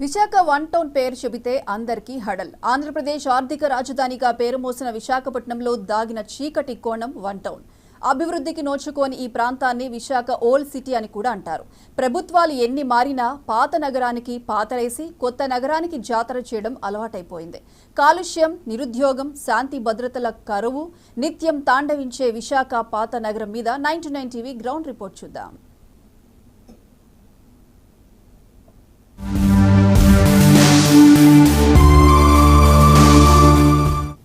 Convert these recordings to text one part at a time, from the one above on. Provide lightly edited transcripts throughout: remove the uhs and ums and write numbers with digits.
Visakha one town పేరు చెబితే అందరికీ హడల్. ఆంధ్రప్రదేశ్ ఆర్థిక రాజధానిగా పేరు మోసిన విశాఖపట్నంలో దాగిన చీకటి కోణం వన్ టౌన్. అభివృద్ధికి నోచుకోని ఈ ప్రాంతాన్ని విశాఖ ఓల్డ్ సిటీ అని కూడా అంటారు. ప్రభుత్వాలు ఎన్ని మారినా పాత నగరానికి పాతరేసి కొత్త నగరానికి జాతర చేయడం అలవాటైపోయింది. కాలుష్యం, నిరుద్యోగం, శాంతి భద్రతల కరువు నిత్యం తాండవించే విశాఖ పాత నగరం మీద 99 టీవీ గ్రౌండ్ రిపోర్ట్ చూద్దాం.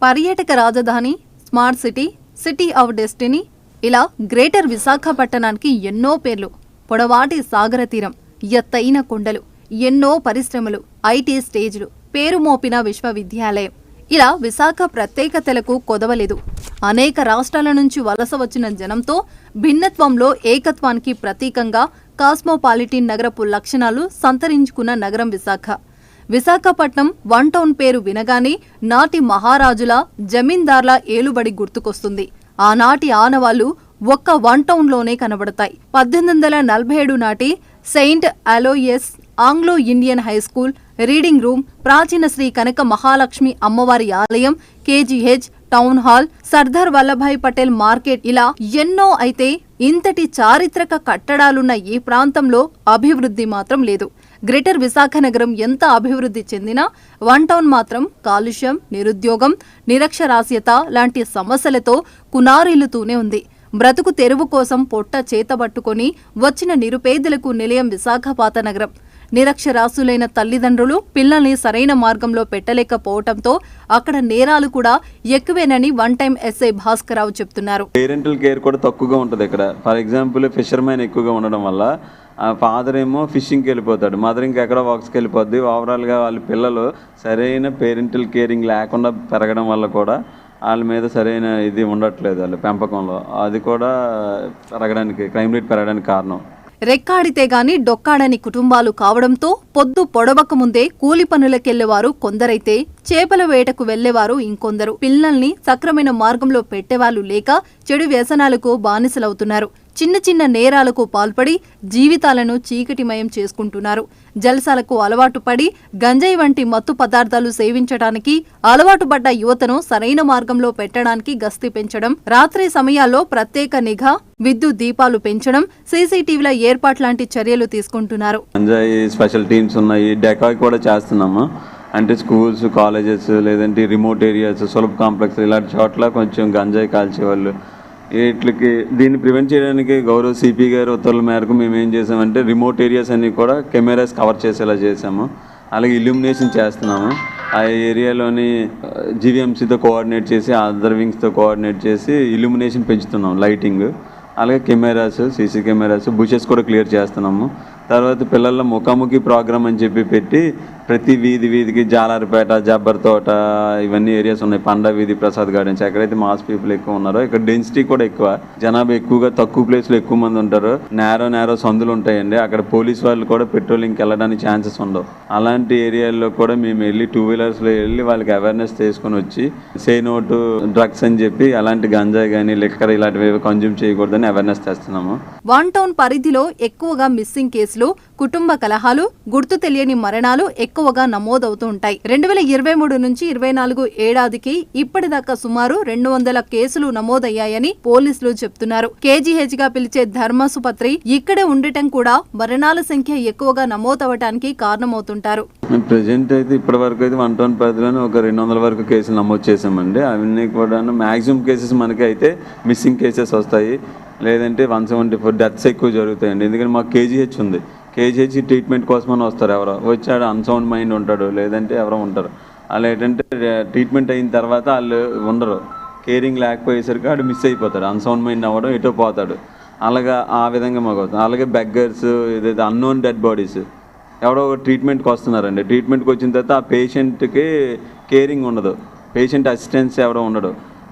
పర్యాటక రాజధాని, smart city, city of destiny, ఇలా గ్రేటర్ విశాఖపట్టణానికి ఎన్నో పేర్లు. పొడవాటి సాగర తీరం, ఎత్తైన కొండలు, ఎన్నో పరిశ్రమలు, ఐటీ స్టేజ్లు, పేరు మోపిన విశ్వవిద్యాలయం, ఇలా విశాఖ ప్రత్యేకతలకు కొదవలేదు. అనేక రాష్ట్రాల నుంచి వలస వచ్చిన జనంతో భిన్నత్వంలో ఏకత్వానికి ప్రతీకంగా కాస్మోపాలిటిన్ నగరపు లక్షణాలు సంతరించుకున్న నగరం విశాఖ. విశాఖపట్నం వన్ టౌన్ పేరు వినగానే నాటి మహారాజుల, జమీందార్ల ఏలుబడి గుర్తుకొస్తుంది. ఆనాటి ఆనవాళ్లు ఒక్క వన్ టౌన్లోనే కనబడతాయి. 1847 నాటి saint Aloysius Anglo Indian high school, reading room, ప్రాచీన శ్రీ కనక మహాలక్ష్మి అమ్మవారి ఆలయం, KGH, town hall, Sardar Vallabhbhai Patel market, ఇలా ఎన్నో. అయితే ఇంతటి చారిత్రక కట్టడాలున్న ఈ ప్రాంతంలో అభివృద్ధి మాత్రం లేదు. గ్రేటర్ విశాఖ నగరం ఎంత అభివృద్ధి చెందినా వన్ టౌన్ మాత్రం కాలుష్యం, నిరుద్యోగం, నిరక్షరాస్యత లాంటి సమస్యలతో కునారిల్లుతూనే ఉంది. బ్రతుకు తెరువు కోసం పొట్ట చేతబట్టుకొని వచ్చిన నిరుపేదలకు నిలయం విశాఖ పాత నగరం. నిరక్షరాస్యులైన తల్లిదండ్రులు పిల్లల్ని సరైన మార్గంలో పెట్టలేకపోవడంతో అక్కడ నేరాలు కూడా ఎక్కువేనని వన్ టైం ఎస్ఐ భాస్కరరావు చెప్తున్నారు. పేరెంటల్ కేర్ కూడా తక్కువగా ఉంటుంది ఇక్కడ. ఫర్ ఎగ్జాంపుల్ ఫిషర్మెన్ ఎక్కువగా ఉండడం వల్ల ఫాదర్ ఏమో ఫిషింగ్కి వెళ్ళిపోతాడు, మదర్ ఇంకెక్కడ వర్క్స్కి వెళ్ళిపోద్ది. ఓవరాల్గా వాళ్ళ పిల్లలు సరైన పేరెంటల్ కేరింగ్ లేకుండా పెరగడం వల్ల కూడా వాళ్ళ మీద సరైన ఇది ఉండట్లేదు వాళ్ళ పెంపకంలో. అది కూడా పెరగడానికి, క్రైమ్ రేట్ పెరగడానికి కారణం. రెక్కాడితే గాని డొక్కాడని కుటుంబాలు కావడంతో పొద్దు పొడవక ముందే కూలి పనులకెళ్లేవారు కొందరైతే చేపల వేటకు వెళ్లేవారు ఇంకొందరు. పిల్లల్ని సక్రమైన మార్గంలో పెట్టేవాళ్లు లేక చెడు వ్యసనాలకు బానిసలవుతున్నారు. చిన్న చిన్న నేరాలకు పాల్పడి జీవితాలను చీకటిమయం చేసుకుంటున్నారు. జల్సాలకు అలవాటు పడి గంజాయి వంటి మత్తు పదార్థాలు సేవించడానికి అలవాటు పడ్డ యువతను సరైన మార్గంలో పెట్టడానికి గస్తీ పెంచడం, రాత్రి సమయాల్లో ప్రత్యేక నిఘా, విద్యుత్ దీపాలు పెంచడం, సీసీటీవీల ఏర్పాట్లాంటి చర్యలు తీసుకుంటున్నారు. గంజాయి స్పెషల్ టీమ్స్ ఉన్నాయి, డెకాయ్ కూడా చేస్తున్నాము. అంటే స్కూల్స్, కాలేజెస్, లేదంటే రిమోట్ ఏరియాస్, సులభ కాంప్లెక్స్ ఇలాంటి చోట్ల కొంచెం గంజాయి కాల్చేవాళ్ళు. వీటికి దీన్ని ప్రివెంట్ చేయడానికి గౌరవ సిపి గారి ఉత్తర్వుల మేరకు మేము ఏం చేసామంటే రిమోట్ ఏరియాస్ అన్ని కూడా కెమెరాస్ కవర్ చేసేలా చేసాము. అలాగే ఇల్యూమినేషన్ చేస్తున్నాము. ఆ ఏరియాలోని జీవీఎంసీతో కోఆర్డినేట్ చేసి, అదర్ వింగ్స్తో కోఆర్డినేట్ చేసి ఇల్యూమినేషన్ పెంచుతున్నాం, లైటింగ్. అలాగే కెమెరాస్, సీసీ కెమెరాస్, బుషెస్ కూడా క్లియర్ చేస్తున్నాము. తర్వాత పిల్లల ముఖాముఖి ప్రోగ్రామ్ అని చెప్పి పెట్టి ప్రతి వీధికి జాలారిపేట, జబ్బర్ తోట, ఇవన్నీ ఏరియాస్ ఉన్నాయి. పండా వీధి, ప్రసాద్ గార్డెన్స్, ఎక్కడైతే మాస్ పీపుల్ ఎక్కువ ఉన్నారో ఇక్కడ డెన్సిటీ కూడా ఎక్కువ, జనాభా ఎక్కువగా తక్కువ ప్లేస్లో ఎక్కువ మంది ఉంటారు. నేరో సందులు ఉంటాయండి. అక్కడ పోలీస్ వాళ్ళు కూడా పెట్రోలింగ్కి వెళ్ళడానికి ఛాన్సెస్ ఉండవు. అలాంటి ఏరియాల్లో కూడా మేము వెళ్ళి 2 వీలర్స్లో వెళ్ళి వాళ్ళకి అవేర్నెస్ తీసుకొని వచ్చి సే నో టు డ్రగ్స్ అని చెప్పి అలాంటి గంజాయి కానీ లిక్కర్ ఇలాంటివి కన్జ్యూమ్ చేయకూడదని అవేర్నెస్ తెస్తున్నాము. వన్ టౌన్ పరిధిలో ఎక్కువగా మిస్సింగ్ కేసులు, కుటుంబ కలహాలు, గుర్తు తెలియని మరణాలు ఎక్కువగా నమోదవుతూ ఉంటాయి. 2023 నుంచి 24 ఏడాదికి ఇప్పటిదాకా సుమారు 200 కేసులు నమోదయ్యాయని పోలీసులు చెప్తున్నారు. కేజీహెచ్ గా పిలిచే ధర్మాసుపత్రి ఇక్కడే ఉండటం కూడా మరణాల సంఖ్య ఎక్కువగా నమోదవటానికి కారణమవుతుంటారు. ప్రెజెంట్ అయితే ఇప్పటి వరకు అయితే వన్ టౌన్ పరిధిలోనే ఒక 200 వరకు కేసులు నమోదు చేసామండి. అవన్నీ కూడా మ్యాక్సిమం కేసెస్ మనకి అయితే మిస్సింగ్ కేసెస్ వస్తాయి, లేదంటే 174 డెత్స్ ఎక్కువ జరుగుతాయండి. ఎందుకంటే మాకు కేజీహెచ్ ఉంది. కేజీహెచ్ ట్రీట్మెంట్ కోసమని వస్తారు. ఎవరో వచ్చాడు అన్సౌండ్ మైండ్ ఉంటాడు, లేదంటే ఎవరో ఉంటారు. అలా ఏంటంటే ట్రీట్మెంట్ అయిన తర్వాత వాళ్ళు ఉండరు, కేరింగ్ లేకపోయేసరికి వాడు మిస్ అయిపోతాడు, అన్సౌండ్ మైండ్ అవ్వడం, ఎటో పోతాడు. అలాగా ఆ విధంగా మాకు వస్తుంది. అలాగే బెగ్గర్స్, ఏదైతే అన్నోన్ డెడ్ బాడీస్ ఎవడో ఒక ట్రీట్మెంట్కి వస్తున్నారండి. ట్రీట్మెంట్కి వచ్చిన తర్వాత ఆ పేషెంట్కి కేరింగ్ ఉండదు, పేషెంట్ అసిస్టెన్స్ ఎవడో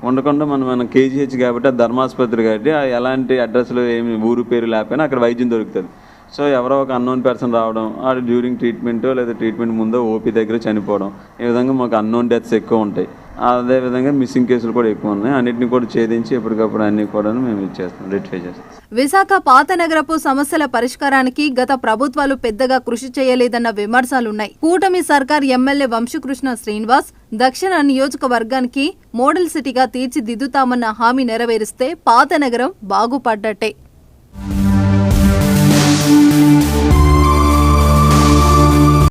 ఉండకుండా మనం కేజీహెచ్ కాబట్టి ధర్మాసుపత్రి కాబట్టి ఎలాంటి అడ్రస్లు ఏమి ఊరు పేరు లేకపోయినా అక్కడ వైద్యం దొరుకుతుంది. సో ఎవరో ఒక అన్నోన్ పర్సన్ రావడం, ఆడు డ్యూరింగ్ ట్రీట్మెంట్ లేదా ట్రీట్మెంట్ ముందో ఓపీ దగ్గర చనిపోవడం, ఈ విధంగా మాకు అన్నోన్ డెత్స్ ఎక్కువ ఉంటాయి. అదేవిధంగా మిస్సింగ్ కేసులు కూడా ఎక్కువ ఉన్నాయి. అన్నింటినీ కూడా ఛేదించి ఎప్పటికప్పుడు అన్ని కూడా మేము ఇచ్చేస్తాం, రెక్టిఫై చేస్తాం. విశాఖ పాత నగరపు సమస్యల పరిష్కారానికి గత ప్రభుత్వాలు పెద్దగా కృషి చేయలేదన్న విమర్శలున్నాయి. కూటమి సర్కార్ ఎమ్మెల్యే వంశీకృష్ణ శ్రీనివాస్ దక్షిణ నియోజకవర్గానికి మోడల్ సిటీగా తీర్చిదిద్దుతామన్న హామీ నెరవేరిస్తే పాత నగరం బాగుపడ్డట్టే.